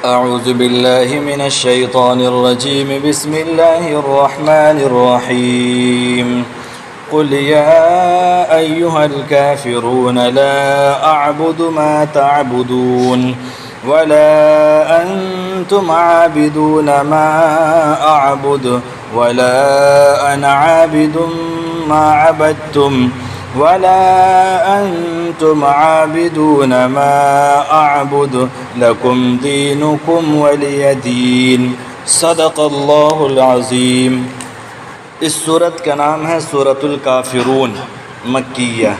أعوذ بالله من الشيطان الرجيم بسم الله الرحمن الرحيم قل يا أيها الكافرون لا أعبد ما تعبدون ولا أنتم عابدون ما أعبد ولا أنا عابد ما عبدتم ولا أنتم عابدون ما أعبد لكم دينكم ولي دين صدق اللہ العظیم۔ اس سورت کا نام ہے سورۃ الکافرون مکیہ۔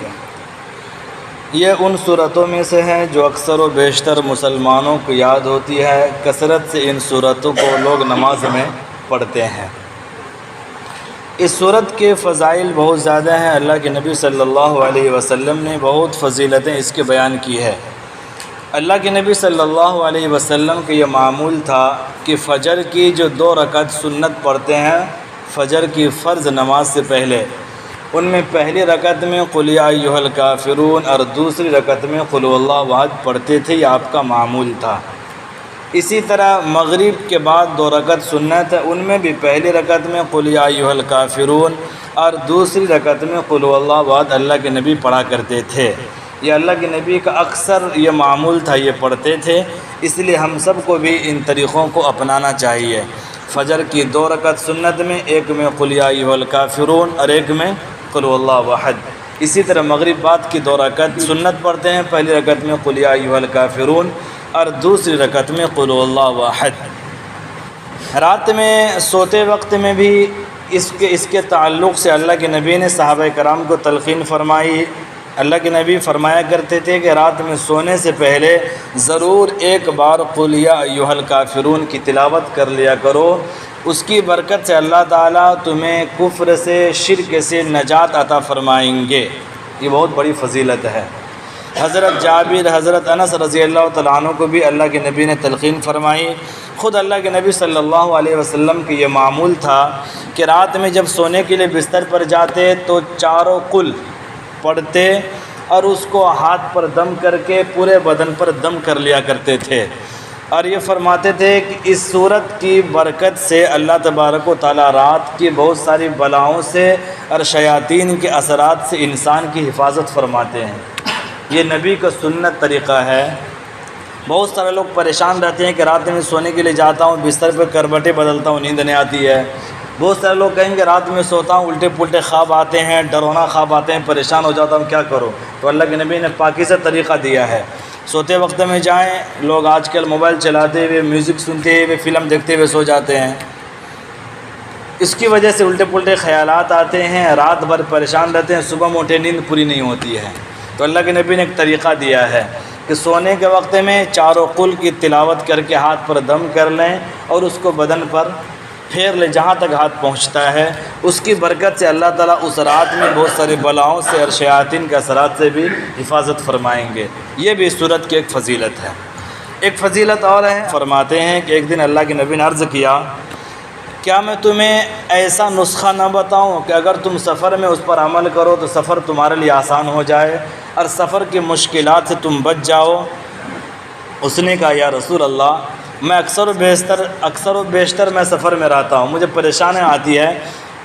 یہ ان سورتوں میں سے ہے جو اکثر و بیشتر مسلمانوں کو یاد ہوتی ہے۔ کثرت سے ان سورتوں کو لوگ نماز میں پڑھتے ہیں۔ اس صورت کے فضائل بہت زیادہ ہیں۔ اللہ کے نبی صلی اللہ علیہ وسلم نے بہت فضیلتیں اس کے بیان کی ہے۔ اللہ کے نبی صلی اللہ علیہ وسلم کا یہ معمول تھا کہ فجر کی جو 2 رکعت سنت پڑھتے ہیں فجر کی فرض نماز سے پہلے، ان میں پہلی رکعت میں قل یا ایھا الکافرون اور دوسری رکعت میں قل هو اللہ احد پڑھتے تھے۔ یہ آپ کا معمول تھا۔ اسی طرح مغرب کے بعد 2 رکعت سنت ہے، ان میں بھی پہلی رکعت میں قل یا ایھا الکافرون اور دوسری رکعت میں قل هو اللہ احد اللہ کے نبی پڑھا کرتے تھے۔ یہ اللہ کے نبی کا اکثر یہ معمول تھا، یہ پڑھتے تھے، اس لیے ہم سب کو بھی ان طریقوں کو اپنانا چاہیے۔ فجر کی 2 رکعت سنت میں ایک میں قل یا ایھا الکافرون اور ایک میں قل هو اللہ احد۔ اسی طرح مغرب بعد کی 2 رکعت سنت پڑھتے ہیں، پہلی رکعت میں قل یا ایھا الکافرون اور دوسری رکعت میں قل هو اللہ احد۔ رات میں سوتے وقت میں بھی اس کے تعلق سے اللہ کے نبی نے صحابہ کرام کو تلقین فرمائی۔ اللہ کے نبی فرمایا کرتے تھے کہ رات میں سونے سے پہلے ضرور ایک بار قل یا ایھا الکافرون کی تلاوت کر لیا کرو، اس کی برکت سے اللہ تعالیٰ تمہیں کفر سے، شرک سے نجات عطا فرمائیں گے۔ یہ بہت بڑی فضیلت ہے۔ حضرت جابر، حضرت انس رضی اللہ تعالیٰ عنہ کو بھی اللہ کے نبی نے تلقین فرمائی۔ خود اللہ کے نبی صلی اللہ علیہ وسلم کی یہ معمول تھا کہ رات میں جب سونے کے لیے بستر پر جاتے تو 4 قل پڑھتے اور اس کو ہاتھ پر دم کر کے پورے بدن پر دم کر لیا کرتے تھے، اور یہ فرماتے تھے کہ اس صورت کی برکت سے اللہ تبارک و تعالیٰ رات کی بہت ساری بلاؤں سے اور شیاطین کے اثرات سے انسان کی حفاظت فرماتے ہیں۔ یہ نبی کا سنت طریقہ ہے۔ بہت سارے لوگ پریشان رہتے ہیں کہ رات میں سونے کے لیے جاتا ہوں، بستر پہ کربٹیں بدلتا ہوں، نیند نہیں آتی ہے۔ بہت سارے لوگ کہیں گے رات میں سوتا ہوں، الٹے پلٹے خواب آتے ہیں، ڈرونا خواب آتے ہیں، پریشان ہو جاتا ہوں، کیا کروں؟ تو اللہ کے نبی نے پاکیزہ طریقہ دیا ہے۔ سوتے وقت میں جائیں، لوگ آج کل موبائل چلاتے ہوئے، میوزک سنتے ہوئے، فلم دیکھتے ہوئے سو جاتے ہیں، اس کی وجہ سے الٹے پلٹے خیالات آتے ہیں، رات بھر پریشان رہتے ہیں، صبح میں اٹھے نیند پوری نہیں ہوتی ہے۔ تو اللہ کے نبی نے ایک طریقہ دیا ہے کہ سونے کے وقت میں 4 قل کی تلاوت کر کے ہاتھ پر دم کر لیں اور اس کو بدن پر پھیر لیں جہاں تک ہاتھ پہنچتا ہے۔ اس کی برکت سے اللہ تعالیٰ اس رات میں بہت سارے بلاؤں سے اور شیاطین کے اثرات سے بھی حفاظت فرمائیں گے۔ یہ بھی اس صورت کی ایک فضیلت ہے۔ ایک فضیلت اور ہے، فرماتے ہیں کہ ایک دن اللہ کے نبی نے عرض کیا، کیا میں تمہیں ایسا نسخہ نہ بتاؤں کہ اگر تم سفر میں اس پر عمل کرو تو سفر تمہارے لیے آسان ہو جائے اور سفر کی مشکلات سے تم بچ جاؤ؟ اس نے کہا یا رسول اللہ، میں اکثر و بیشتر میں سفر میں رہتا ہوں، مجھے پریشانی آتی ہے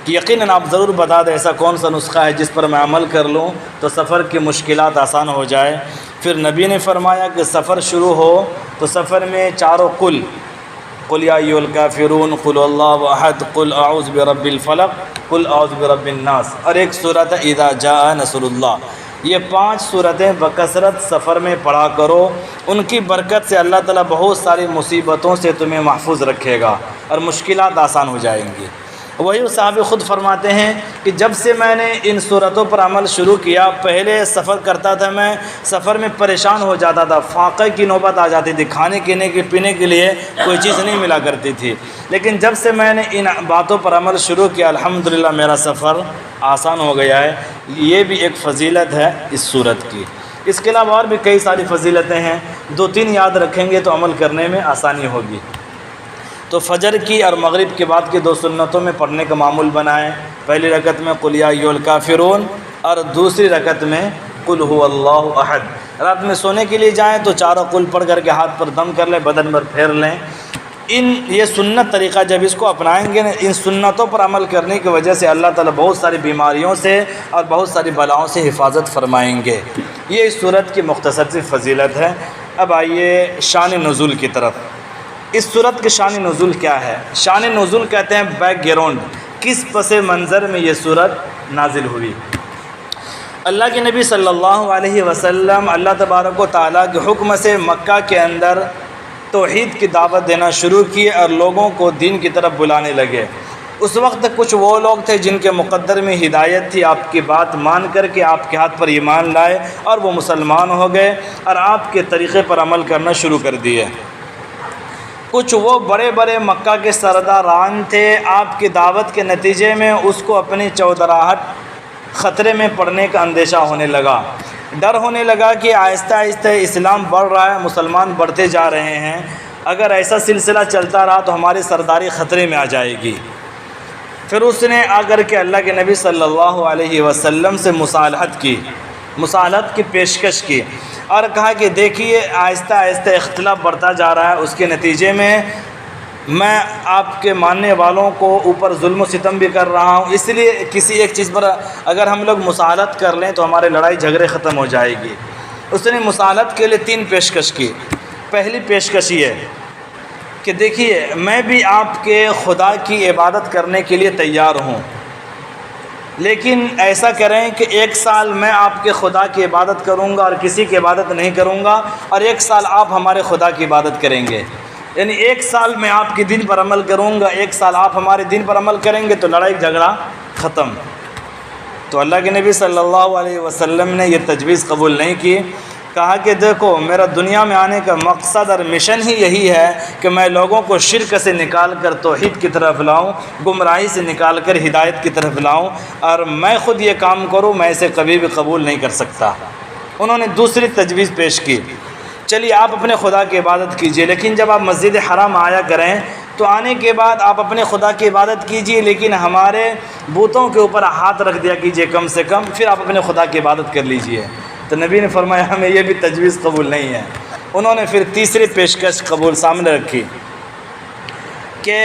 کہ یقیناً آپ ضرور بتا دیں ایسا کون سا نسخہ ہے جس پر میں عمل کر لوں تو سفر کی مشکلات آسان ہو جائے۔ پھر نبی نے فرمایا کہ سفر شروع ہو تو سفر میں 4 قل یا ایھا الکافرون، قل هو اللہ احد، قل اعوذ برب الفلق، قل اعوذ برب الناس، اور ایک سورت ہے اذا جاء نصر اللہ۔ یہ 5 سورتیں بکثرت سفر میں پڑھا کرو، ان کی برکت سے اللہ تعالیٰ بہت ساری مصیبتوں سے تمہیں محفوظ رکھے گا اور مشکلات آسان ہو جائیں گی۔ وہی صحابی خود فرماتے ہیں کہ جب سے میں نے ان صورتوں پر عمل شروع کیا، پہلے سفر کرتا تھا، میں سفر میں پریشان ہو جاتا تھا، فاقے کی نوبت آ جاتی تھی، کھانے پینے کے لیے کوئی چیز نہیں ملا کرتی تھی، لیکن جب سے میں نے ان باتوں پر عمل شروع کیا الحمدللہ میرا سفر آسان ہو گیا ہے۔ یہ بھی ایک فضیلت ہے اس صورت کی۔ اس کے علاوہ اور بھی کئی ساری فضیلتیں ہیں، 2-3 یاد رکھیں گے تو عمل کرنے میں آسانی ہوگی۔ تو فجر کی اور مغرب کے بعد کی 2 سنتوں میں پڑھنے کا معمول بنائیں۔ پہلی رکعت میں قل یا ایھا الکافرون اور دوسری رکعت میں قل هو اللہ احد۔ رات میں سونے کے لیے جائیں تو چاروں قل پڑھ کر کے ہاتھ پر دم کر لیں، بدن پر پھیر لیں۔ یہ سنت طریقہ جب اس کو اپنائیں گے نا، ان سنتوں پر عمل کرنے کی وجہ سے اللہ تعالیٰ بہت ساری بیماریوں سے اور بہت ساری بلاؤں سے حفاظت فرمائیں گے۔ یہ اس صورت کی مختصر سی فضیلت ہے۔ اب آئیے شان نزول کی طرف۔ اس صورت کی شان نزول کیا ہے؟ شان نزول کہتے ہیں بیک گراؤنڈ، کس پس منظر میں یہ صورت نازل ہوئی۔ اللہ کے نبی صلی اللہ علیہ وسلم اللہ تبارک و تعالیٰ کے حکم سے مکہ کے اندر توحید کی دعوت دینا شروع کیے اور لوگوں کو دین کی طرف بلانے لگے۔ اس وقت کچھ وہ لوگ تھے جن کے مقدر میں ہدایت تھی، آپ کی بات مان کر کے آپ کے ہاتھ پر ایمان لائے اور وہ مسلمان ہو گئے اور آپ کے طریقے پر عمل کرنا شروع کر دیے۔ کچھ وہ بڑے بڑے مکہ کے سرداران تھے، آپ کی دعوت کے نتیجے میں اس کو اپنی چودراہٹ خطرے میں پڑنے کا اندیشہ ہونے لگا، ڈر ہونے لگا کہ آہستہ آہستہ اسلام بڑھ رہا ہے، مسلمان بڑھتے جا رہے ہیں، اگر ایسا سلسلہ چلتا رہا تو ہماری سرداری خطرے میں آ جائے گی۔ پھر اس نے آ کر کے اللہ کے نبی صلی اللہ علیہ وسلم سے مصالحت کی پیشکش کی اور کہا کہ دیکھیے آہستہ آہستہ اختلاف بڑھتا جا رہا ہے، اس کے نتیجے میں میں آپ کے ماننے والوں کو اوپر ظلم و ستم بھی کر رہا ہوں، اس لیے کسی ایک چیز پر اگر ہم لوگ مصالحت کر لیں تو ہمارے لڑائی جھگڑے ختم ہو جائے گی۔ اس نے مصالحت کے لیے 3 پیشکش کی۔ پہلی پیشکش یہ کہ دیکھیے میں بھی آپ کے خدا کی عبادت کرنے کے لیے تیار ہوں، لیکن ایسا کریں کہ 1 سال میں آپ کے خدا کی عبادت کروں گا اور کسی کی عبادت نہیں کروں گا، اور 1 سال آپ ہمارے خدا کی عبادت کریں گے، یعنی 1 سال میں آپ کے دین پر عمل کروں گا، 1 سال آپ ہمارے دین پر عمل کریں گے تو لڑائی جھگڑا ختم۔ تو اللہ کے نبی صلی اللہ علیہ وسلم نے یہ تجویز قبول نہیں کی، کہا کہ دیکھو میرا دنیا میں آنے کا مقصد اور مشن ہی یہی ہے کہ میں لوگوں کو شرک سے نکال کر توحید کی طرف لاؤں، گمراہی سے نکال کر ہدایت کی طرف لاؤں، اور میں خود یہ کام کروں میں اسے کبھی بھی قبول نہیں کر سکتا۔ انہوں نے دوسری تجویز پیش کی، چلیے آپ اپنے خدا کی عبادت کیجئے، لیکن جب آپ مسجد حرام آیا کریں تو آنے کے بعد آپ اپنے خدا کی عبادت کیجئے، لیکن ہمارے بتوں کے اوپر ہاتھ رکھ دیا کیجئے کم سے کم، پھر آپ اپنے خدا کی عبادت کر لیجئے۔ تو نبی نے فرمایا ہمیں یہ بھی تجویز قبول نہیں ہے۔ انہوں نے پھر تیسری پیشکش قبول سامنے رکھی کہ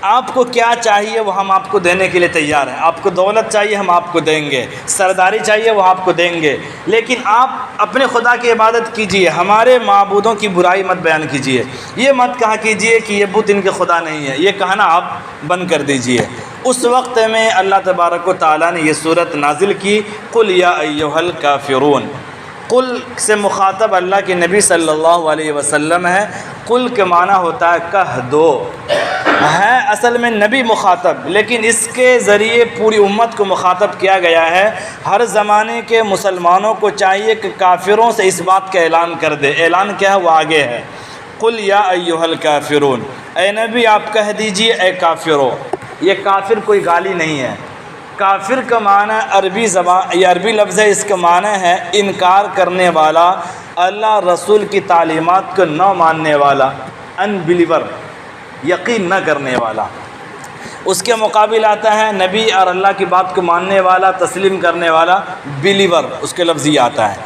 آپ کو کیا چاہیے وہ ہم آپ کو دینے کے لیے تیار ہیں، آپ کو دولت چاہیے ہم آپ کو دیں گے، سرداری چاہیے وہ آپ کو دیں گے، لیکن آپ اپنے خدا کی عبادت کیجئے، ہمارے معبودوں کی برائی مت بیان کیجئے، یہ مت کہا کیجئے کہ یہ بت ان کے خدا نہیں ہے، یہ کہنا آپ بند کر دیجئے۔ اس وقت میں اللہ تبارک و تعالیٰ نے یہ صورت نازل کی، قل یا ایھا الکافرون۔ قل سے مخاطب اللہ کے نبی صلی اللہ علیہ وسلم ہے۔ قل کے معنی ہوتا ہے کہہ دو، ہے اصل میں نبی مخاطب، لیکن اس کے ذریعے پوری امت کو مخاطب کیا گیا ہے۔ ہر زمانے کے مسلمانوں کو چاہیے کہ کافروں سے اس بات کا اعلان کر دے۔ اعلان کیا ہے وہ آگے ہے، قل یا ایھا الکافرون، اے نبی آپ کہہ دیجئے اے کافرو۔ یہ کافر کوئی گالی نہیں ہے، کافر کا معنی عربی زبان، یہ عربی لفظ ہے، اس کا معنی ہے انکار کرنے والا، اللہ رسول کی تعلیمات کو نہ ماننے والا، ان بلیور، یقین نہ کرنے والا۔ اس کے مقابل آتا ہے نبی اور اللہ کی بات کو ماننے والا، تسلیم کرنے والا، بلیور، اس کے لفظ یہ آتا ہے۔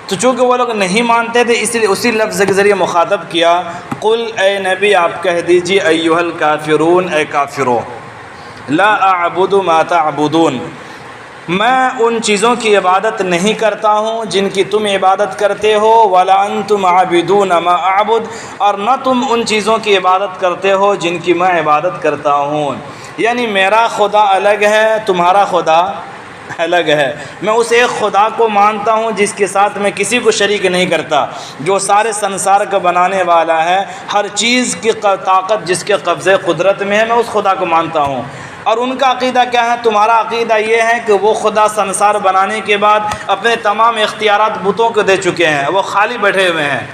تو چونکہ وہ لوگ نہیں مانتے تھے اس لیے اسی لفظ کے ذریعے مخاطب کیا، قل اے نبی آپ کہہ دیجئے ایھا الکافرون، اے کافرو، لا اعبد ما تعبدون، میں ان چیزوں کی عبادت نہیں کرتا ہوں جن کی تم عبادت کرتے ہو، ولا انتم عابدون ما اعبد، اور نہ تم ان چیزوں کی عبادت کرتے ہو جن کی میں عبادت کرتا ہوں، یعنی میرا خدا الگ ہے، تمہارا خدا الگ ہے۔ میں اس ایک خدا کو مانتا ہوں جس کے ساتھ میں کسی کو شریک نہیں کرتا، جو سارے سنسار کا بنانے والا ہے، ہر چیز کی طاقت جس کے قبضے قدرت میں ہے، میں اس خدا کو مانتا ہوں۔ اور ان کا عقیدہ کیا ہے؟ تمہارا عقیدہ یہ ہے کہ وہ خدا سنسار بنانے کے بعد اپنے تمام اختیارات بتوں کو دے چکے ہیں، وہ خالی بیٹھے ہوئے ہیں۔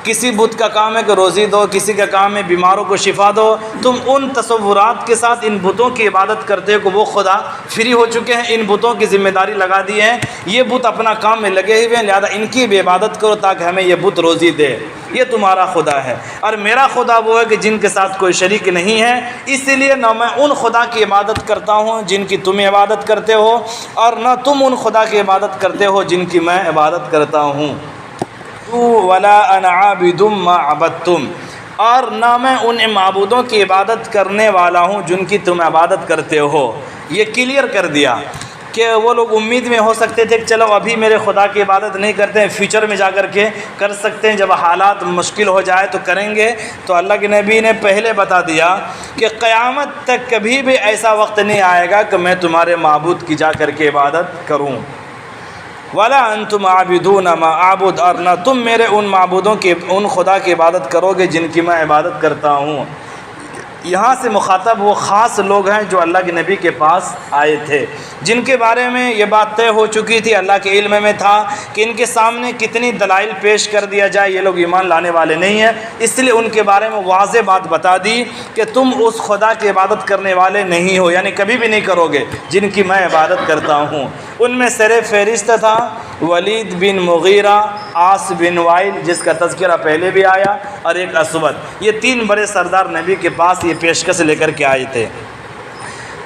کسی بت کا کام ہے کہ روزی دو، کسی کا کام ہے بیماروں کو شفا دو، تم ان تصورات کے ساتھ ان بتوں کی عبادت کرتے ہو کہ وہ خدا فری ہو چکے ہیں، ان بتوں کی ذمہ داری لگا دی ہے، یہ بت اپنا کام میں لگے ہوئے ہیں، لہذا ان کی بھی عبادت کرو تاکہ ہمیں یہ بت روزی دے، یہ تمہارا خدا ہے۔ اور میرا خدا وہ ہے کہ جن کے ساتھ کوئی شریک نہیں ہے، اس لیے نہ میں ان خدا کی عبادت کرتا ہوں جن کی تم عبادت کرتے ہو، اور نہ تم ان خدا کی عبادت کرتے ہو جن کی میں عبادت کرتا ہوں۔ ولا انا عابد ما عبدتم، اور نہ میں ان معبودوں کی عبادت کرنے والا ہوں جن کی تم عبادت کرتے ہو۔ یہ کلیئر کر دیا کہ وہ لوگ امید میں ہو سکتے تھے کہ چلو ابھی میرے خدا کی عبادت نہیں کرتے ہیں، فیوچر میں جا کر کے کر سکتے ہیں، جب حالات مشکل ہو جائے تو کریں گے۔ تو اللہ کے نبی نے پہلے بتا دیا کہ قیامت تک کبھی بھی ایسا وقت نہیں آئے گا کہ میں تمہارے معبود کی جا کر کے عبادت کروں۔ ولا انتم عابدون ما اعبد، اور نہ تم میرے ان معبودوں کی، ان خدا کی عبادت کرو گے جن کی میں عبادت کرتا ہوں۔ یہاں سے مخاطب وہ خاص لوگ ہیں جو اللہ کے نبی کے پاس آئے تھے، جن کے بارے میں یہ بات طے ہو چکی تھی، اللہ کے علم میں تھا کہ ان کے سامنے کتنی دلائل پیش کر دیا جائے یہ لوگ ایمان لانے والے نہیں ہیں، اس لیے ان کے بارے میں واضح بات بتا دی کہ تم اس خدا کی عبادت کرنے والے نہیں ہو، یعنی کبھی بھی نہیں کرو گے جن کی میں عبادت کرتا ہوں۔ ان میں سر فہرست تھا ولید بن مغیرہ، عاص بن وائل جس کا تذکرہ پہلے بھی آیا، اور ایک اسود۔ یہ تین بڑے سردار نبی کے پاس یہ پیشکش لے کر کے آئے تھے۔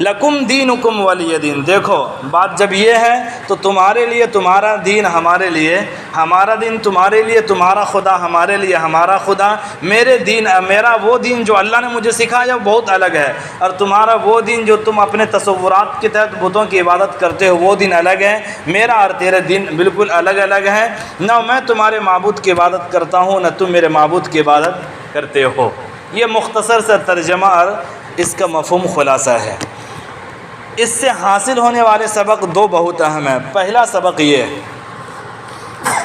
لکم دینکم ولی دین، دیکھو بات جب یہ ہے تو تمہارے لیے تمہارا دین، ہمارے لیے ہمارا دین، تمہارے لیے تمہارا خدا، ہمارے لیے ہمارا خدا۔ میرے دین، میرا وہ دین جو اللہ نے مجھے سکھایا وہ بہت الگ ہے، اور تمہارا وہ دین جو تم اپنے تصورات کے تحت بتوں کی عبادت کرتے ہو وہ دین الگ ہے۔ میرا اور تیرا دین بالکل الگ الگ ہے، نہ میں تمہارے معبود کی عبادت کرتا ہوں نہ تم میرے معبود کی عبادت کرتے ہو۔ یہ مختصر سا ترجمہ اور اس کا مفہوم خلاصہ ہے۔ اس سے حاصل ہونے والے سبق دو بہت اہم ہیں۔ پہلا سبق یہ،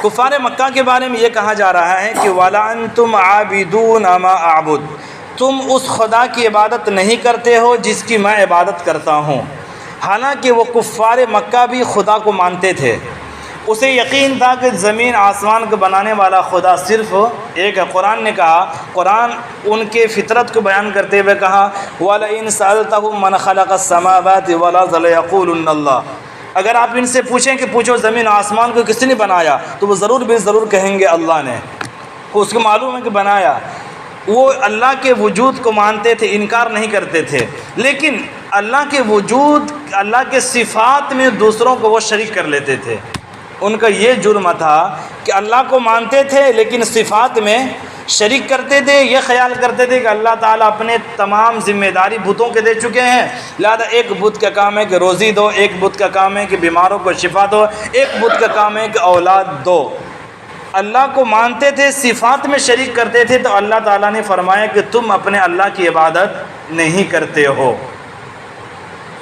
کفار مکہ کے بارے میں یہ کہا جا رہا ہے کہ وَلَا أَنْتُمْ عَابِدُونَ مَا أَعْبُدُ، تم اس خدا کی عبادت نہیں کرتے ہو جس کی میں عبادت کرتا ہوں۔ حالانکہ وہ کفار مکہ بھی خدا کو مانتے تھے، اسے یقین تھا کہ زمین آسمان کو بنانے والا خدا صرف ایک ہے۔ قرآن نے کہا، قرآن ان کے فطرت کو بیان کرتے ہوئے کہا وَلَئِن سَأَلْتَهُم مَّنْ خَلَقَ السَّمَاوَاتِ وَالْأَرْضَ لَيَقُولُنَّ اللَّهُ، اگر آپ ان سے پوچھیں کہ پوچھو زمین آسمان کو کس نے بنایا تو وہ ضرور بھی ضرور کہیں گے اللہ نے، اس کو معلوم ہے کہ بنایا۔ وہ اللہ کے وجود کو مانتے تھے، انکار نہیں کرتے تھے، لیکن اللہ کے وجود، اللہ کے صفات میں دوسروں کو وہ شریک کر لیتے تھے۔ ان کا یہ جرم تھا کہ اللہ کو مانتے تھے لیکن صفات میں شریک کرتے تھے، یہ خیال کرتے تھے کہ اللہ تعالیٰ اپنے تمام ذمہ داری بتوں کے دے چکے ہیں، لہذا ایک بت کا کام ہے کہ روزی دو، ایک بت کا کام ہے کہ بیماروں کو شفا دو، ایک بت کا کام ہے کہ اولاد دو۔ اللہ کو مانتے تھے، صفات میں شریک کرتے تھے، تو اللہ تعالیٰ نے فرمایا کہ تم اپنے اللہ کی عبادت نہیں کرتے ہو۔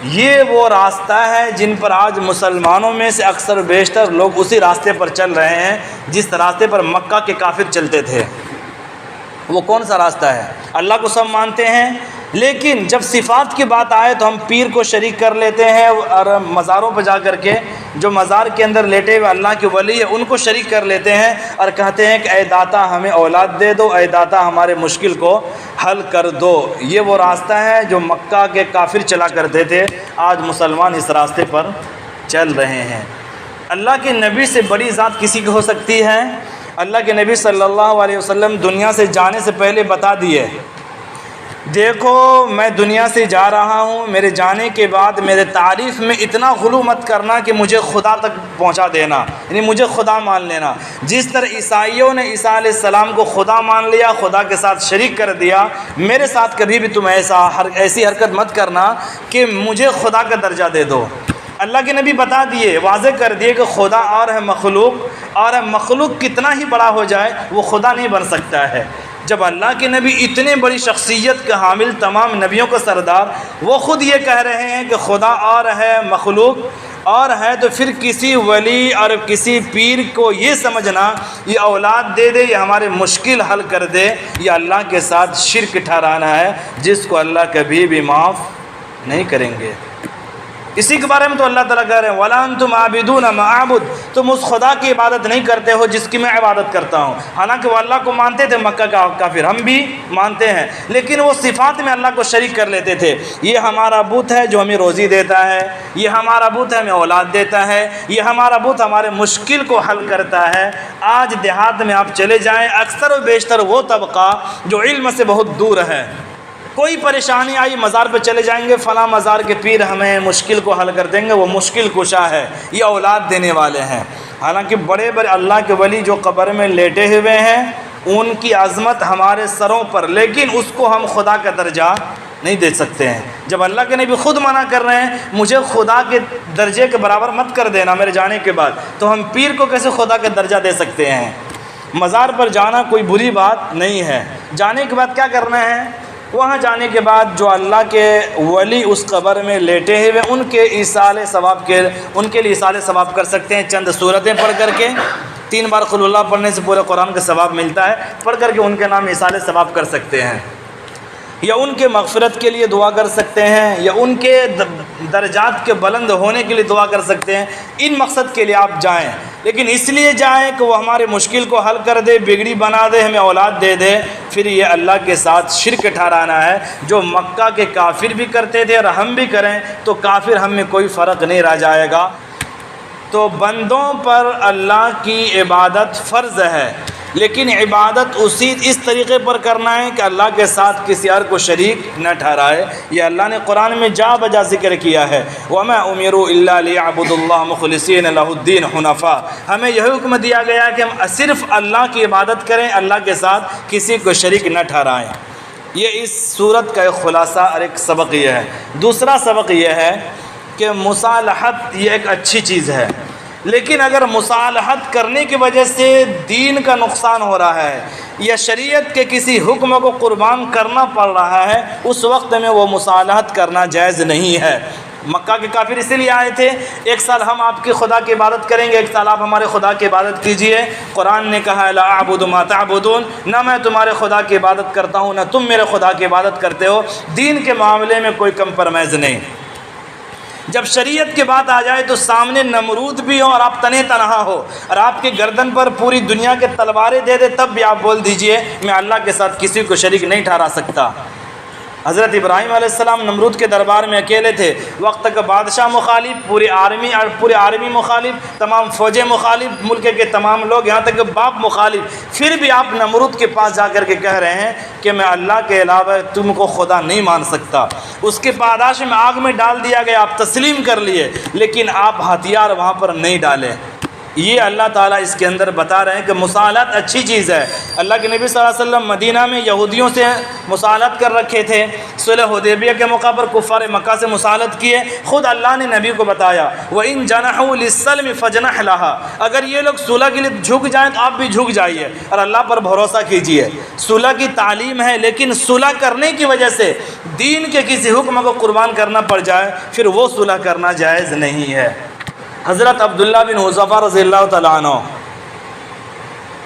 یہ وہ راستہ ہے جن پر آج مسلمانوں میں سے اکثر و بیشتر لوگ اسی راستے پر چل رہے ہیں جس راستے پر مکہ کے کافر چلتے تھے۔ وہ کون سا راستہ ہے؟ اللہ کو سب مانتے ہیں، لیکن جب صفات کی بات آئے تو ہم پیر کو شریک کر لیتے ہیں، اور مزاروں پہ جا کر کے جو مزار کے اندر لیٹے ہوئے اللہ کے ولی ہیں ان کو شریک کر لیتے ہیں، اور کہتے ہیں کہ اے داتا ہمیں اولاد دے دو، اے داتا ہمارے مشکل کو حل کر دو۔ یہ وہ راستہ ہے جو مکہ کے کافر چلا کرتے تھے، آج مسلمان اس راستے پر چل رہے ہیں۔ اللہ کے نبی سے بڑی ذات کسی کی ہو سکتی ہے؟ اللہ کے نبی صلی اللہ علیہ وسلم دنیا سے جانے سے پہلے بتا دیے، دیکھو میں دنیا سے جا رہا ہوں، میرے جانے کے بعد میرے تعریف میں اتنا غلو مت کرنا کہ مجھے خدا تک پہنچا دینا، یعنی مجھے خدا مان لینا۔ جس طرح عیسائیوں نے عیسیٰ علیہ السلام کو خدا مان لیا، خدا کے ساتھ شریک کر دیا، میرے ساتھ کبھی بھی تم ایسی حرکت مت کرنا کہ مجھے خدا کا درجہ دے دو۔ اللہ کے نبی بتا دیے، واضح کر دیے کہ خدا اور ہے مخلوق، اور ہے مخلوق کتنا ہی بڑا ہو جائے وہ خدا نہیں بن سکتا ہے۔ جب اللہ کے نبی اتنے بڑی شخصیت کا حامل، تمام نبیوں کا سردار، وہ خود یہ کہہ رہے ہیں کہ خدا اور ہے مخلوق اور ہے، تو پھر کسی ولی اور کسی پیر کو یہ سمجھنا یہ اولاد دے دے، یہ ہمارے مشکل حل کر دے، یہ اللہ کے ساتھ شرک ٹھہرانا ہے جس کو اللہ کبھی بھی معاف نہیں کریں گے۔ اسی کے بارے میں تو اللہ تعالیٰ کہہ رہے ہیں وَلَا أَنْتُمْ عَابِدُونَ مَا أَعْبُدُ، تم اس خدا کی عبادت نہیں کرتے ہو جس کی میں عبادت کرتا ہوں۔ حالانکہ وہ اللہ کو مانتے تھے، مکہ کا کافر، ہم بھی مانتے ہیں، لیکن وہ صفات میں اللہ کو شریک کر لیتے تھے۔ یہ ہمارا بت ہے جو ہمیں روزی دیتا ہے، یہ ہمارا بت ہے ہمیں اولاد دیتا ہے، یہ ہمارا بت ہمارے مشکل کو حل کرتا ہے۔ آج دیہات میں آپ چلے جائیں، اکثر و بیشتر وہ طبقہ جو علم سے بہت دور ہے، کوئی پریشانی آئی مزار پہ چلے جائیں گے، فلاں مزار کے پیر ہمیں مشکل کو حل کر دیں گے، وہ مشکل کشا ہے، یہ اولاد دینے والے ہیں۔ حالانکہ بڑے بڑے اللہ کے ولی جو قبر میں لیٹے ہوئے ہیں ان کی عظمت ہمارے سروں پر، لیکن اس کو ہم خدا کا درجہ نہیں دے سکتے ہیں۔ جب اللہ کے نبی خود منع کر رہے ہیں مجھے خدا کے درجے کے برابر مت کر دینا میرے جانے کے بعد، تو ہم پیر کو کیسے خدا کا درجہ دے سکتے ہیں؟ مزار پر جانا کوئی بری بات نہیں ہے، جانے کے بعد کیا کرنا ہے؟ وہاں جانے کے بعد جو اللہ کے ولی اس قبر میں لیٹے ہوئے ان کے ایصال ثواب کے ان کے لیے ایصال ثواب کر سکتے ہیں، چند صورتیں پڑھ کر کے، 3 بار قل اللہ پڑھنے سے پورے قرآن کا ثواب ملتا ہے، پڑھ کر کے ان کے نام ایصال ثواب کر سکتے ہیں، یا ان کے مغفرت کے لیے دعا کر سکتے ہیں، یا ان کے درجات کے بلند ہونے کے لیے دعا کر سکتے ہیں۔ ان مقصد کے لیے آپ جائیں، لیکن اس لیے جائیں کہ وہ ہمارے مشکل کو حل کر دے، بگڑی بنا دے، ہمیں اولاد دے دے، پھر یہ اللہ کے ساتھ شرک ٹھہرانا ہے، جو مکہ کے کافر بھی کرتے تھے اور ہم بھی کریں تو کافر ہم میں کوئی فرق نہیں رہ جائے گا۔ تو بندوں پر اللہ کی عبادت فرض ہے، لیکن عبادت اس طریقے پر کرنا ہے کہ اللہ کے ساتھ کسی اور کو شریک نہ ٹھہرائے۔ یہ اللہ نے قرآن میں جا بجا ذکر کیا ہے، وَمَا أُمِرُوا إِلَّا لِيَعْبُدُوا اللَّهَ مُخْلِصِينَ لَهُ الدِّينَ حُنَفَاءَ۔ ہمیں یہ حکم دیا گیا ہے کہ ہم صرف اللہ کی عبادت کریں، اللہ کے ساتھ کسی کو شریک نہ ٹھہرائیں۔ یہ اس صورت کا ایک خلاصہ اور ایک سبق یہ ہے۔ دوسرا سبق یہ ہے کہ مصالحت یہ ایک اچھی چیز ہے، لیکن اگر مصالحت کرنے کی وجہ سے دین کا نقصان ہو رہا ہے یا شریعت کے کسی حکم کو قربان کرنا پڑ رہا ہے، اس وقت میں وہ مصالحت کرنا جائز نہیں ہے۔ مکہ کے کافر اسی لیے آئے تھے، 1 سال ہم آپ کی خدا کی عبادت کریں گے، 1 سال آپ ہمارے خدا کی عبادت کیجئے۔ قرآن نے کہا لا اعبد ما تعبدون، نہ میں تمہارے خدا کی عبادت کرتا ہوں نہ تم میرے خدا کی عبادت کرتے ہو۔ دین کے معاملے میں کوئی کمپرمائز نہیں۔ جب شریعت کی بات آ جائے تو سامنے نمرود بھی ہو اور آپ تنے تنہا ہو اور آپ کی گردن پر پوری دنیا کے تلواریں دے دے، تب بھی آپ بول دیجئے میں اللہ کے ساتھ کسی کو شریک نہیں ٹھہرا سکتا۔ حضرت ابراہیم علیہ السلام نمرود کے دربار میں اکیلے تھے، وقت کا بادشاہ مخالف، پوری آرمی مخالف، تمام فوجیں مخالف، ملک کے تمام لوگ، یہاں تک کہ باپ مخالف، پھر بھی آپ نمرود کے پاس جا کر کے کہہ رہے ہیں کہ میں اللہ کے علاوہ تم کو خدا نہیں مان سکتا۔ اس کے پاداش میں آگ میں ڈال دیا گیا، آپ تسلیم کر لیے، لیکن آپ ہتھیار وہاں پر نہیں ڈالے۔ یہ اللہ تعالیٰ اس کے اندر بتا رہے ہیں کہ مصالحت اچھی چیز ہے۔ اللہ کے نبی صلی اللہ علیہ وسلم مدینہ میں یہودیوں سے مصالحت کر رکھے تھے، صلح حدیبیہ کے موقع پر کفار مکہ سے مصالحت کیے، خود اللہ نے نبی کو بتایا وَإِن جَنَحُوا لِلسَّلْمِ فَاجْنَحْ لَهَا، اگر یہ لوگ صلح کے لیے جھک جائیں تو آپ بھی جھک جائیے اور اللہ پر بھروسہ کیجیے۔ صلح کی تعلیم ہے، لیکن صلح کرنے کی وجہ سے دین کے کسی حکم کو قربان کرنا پڑ جائے پھر وہ صلح کرنا جائز نہیں ہے۔ حضرت عبداللہ بن حذیفہ رضی اللہ تعالیٰ عنہ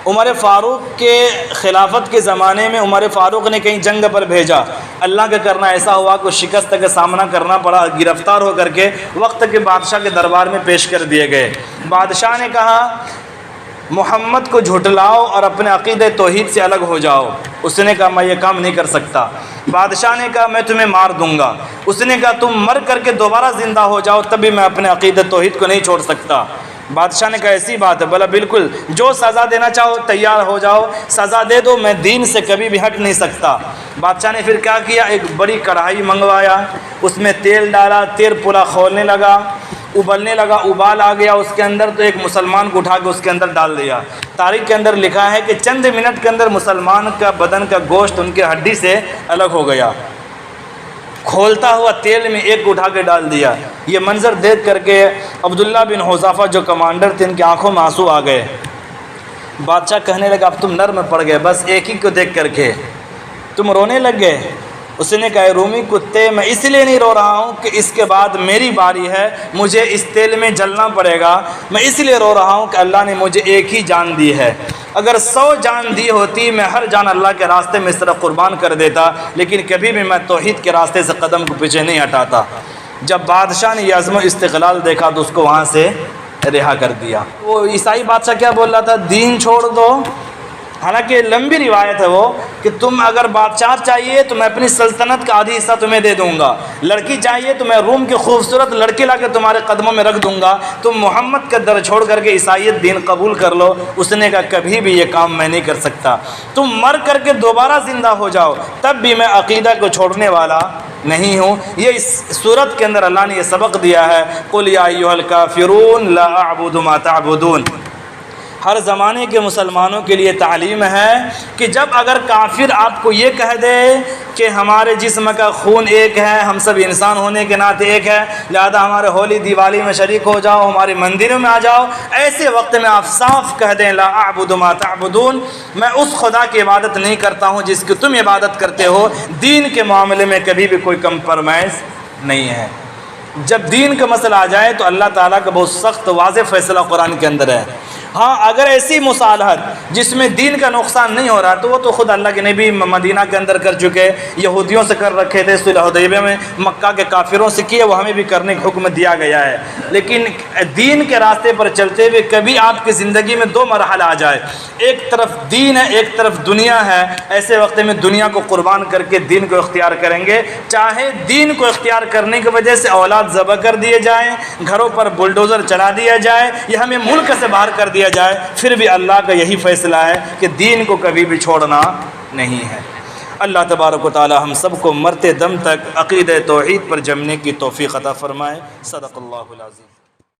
عمر فاروق کے خلافت کے زمانے میں عمر فاروق نے کہیں جنگ پر بھیجا، اللہ کا کرنا ایسا ہوا کہ شکست کا سامنا کرنا پڑا، گرفتار ہو کر کے وقت کے بادشاہ کے دربار میں پیش کر دیے گئے۔ بادشاہ نے کہا محمد کو جھٹلاؤ اور اپنے عقیدہ توحید سے الگ ہو جاؤ۔ اس نے کہا میں یہ کام نہیں کر سکتا۔ بادشاہ نے کہا میں تمہیں مار دوں گا۔ اس نے کہا تم مر کر کے دوبارہ زندہ ہو جاؤ تبھی میں اپنے عقیدہ توحید کو نہیں چھوڑ سکتا۔ بادشاہ نے کہا ایسی بات ہے؟ بولا بالکل، جو سزا دینا چاہو تیار ہو جاؤ، سزا دے دو، میں دین سے کبھی بھی ہٹ نہیں سکتا۔ بادشاہ نے پھر کیا کیا، ایک بڑی کڑھائی منگوایا، اس میں تیل ڈالا، تیل پورا کھولنے لگا، ابلنے لگا، ابال آ گیا اس کے اندر تو ایک مسلمان کو اٹھا کے اس کے اندر ڈال دیا۔ تاریخ کے اندر لکھا ہے کہ چند منٹ کے اندر مسلمان کا بدن کا گوشت ان کے ہڈی سے الگ ہو گیا۔ کھولتا ہوا تیل میں ایک اٹھا کے ڈال دیا۔ یہ منظر دیکھ کر کے عبداللہ بن حذیفہ جو کمانڈر تھے ان کی آنکھوں میں آنسو آ گئے۔ بادشاہ کہنے لگا اب تم نرم پڑ گئے، بس ایک ہی کو دیکھ کر کے تم رونے لگ گئے۔ اس نے کہا رومی کتے، میں اس لیے نہیں رو رہا ہوں کہ اس کے بعد میری باری ہے، مجھے اس تیل میں جلنا پڑے گا، میں اس لیے رو رہا ہوں کہ اللہ نے مجھے ایک ہی جان دی ہے۔ اگر 100 جان دی ہوتی میں ہر جان اللہ کے راستے میں اس طرح قربان کر دیتا، لیکن کبھی بھی میں توحید کے راستے سے قدم کو پیچھے نہیں ہٹاتا۔ جب بادشاہ نے یہ عزم و استقلال دیکھا تو اس کو وہاں سے رہا کر دیا۔ وہ عیسائی بادشاہ کیا بول رہا تھا، دین چھوڑ دو، حالانکہ لمبی روایت ہے وہ کہ تم اگر بادشاہ چاہیے تو میں اپنی سلطنت کا آدھی حصہ تمہیں دے دوں گا، لڑکی چاہیے تو میں روم کے خوبصورت لڑکے لا کے تمہارے قدموں میں رکھ دوں گا، تم محمد کا در چھوڑ کر کے عیسائیت دین قبول کر لو۔ اس نے کہا کبھی بھی یہ کام میں نہیں کر سکتا، تم مر کر کے دوبارہ زندہ ہو جاؤ تب بھی میں عقیدہ کو چھوڑنے والا نہیں ہوں۔ یہ اس صورت کے اندر اللہ نے یہ سبق دیا ہے، قل یا ایھا الکافرون لا اعبد ما تعبدون۔ ہر زمانے کے مسلمانوں کے لیے تعلیم ہے کہ جب اگر کافر آپ کو یہ کہہ دے کہ ہمارے جسم کا خون ایک ہے، ہم سب انسان ہونے کے ناطے ایک ہے، لہذا ہمارے ہولی دیوالی میں شریک ہو جاؤ، ہمارے مندروں میں آ جاؤ، ایسے وقت میں آپ صاف کہہ دیں لا اعبد ما تعبدون، میں اس خدا کی عبادت نہیں کرتا ہوں جس کی تم عبادت کرتے ہو۔ دین کے معاملے میں کبھی بھی کوئی کمپرومائز نہیں ہے۔ جب دین کا مسئلہ آ جائے تو اللہ تعالیٰ کا بہت سخت واضح فیصلہ قرآن کے اندر ہے۔ ہاں اگر ایسی مصالحت جس میں دین کا نقصان نہیں ہو رہا تو وہ تو خود اللہ کے نبی مدینہ کے اندر کر چکے، یہودیوں سے کر رکھے تھے، صلح حدیبیہ میں مکہ کے کافروں سے کیے، وہ ہمیں بھی کرنے کا حکم دیا گیا ہے۔ لیکن دین کے راستے پر چلتے ہوئے کبھی آپ کی زندگی میں دو مرحلہ آ جائے، ایک طرف دین ہے ایک طرف دنیا ہے، ایسے وقت میں دنیا کو قربان کر کے دین کو اختیار کریں گے، چاہے دین کو اختیار کرنے کی وجہ سے اولاد ذبح کر دیے جائیں، گھروں پر بلڈوزر چلا دیا جائے یا ہمیں ملک سے باہر کر دیا جائے، پھر بھی اللہ کا یہی فیصلہ ہے کہ دین کو کبھی بھی چھوڑنا نہیں ہے۔ اللہ تبارک و تعالی ہم سب کو مرتے دم تک عقیدہ توحید پر جمنے کی توفیق عطا فرمائے۔ صدق اللہ العظیم۔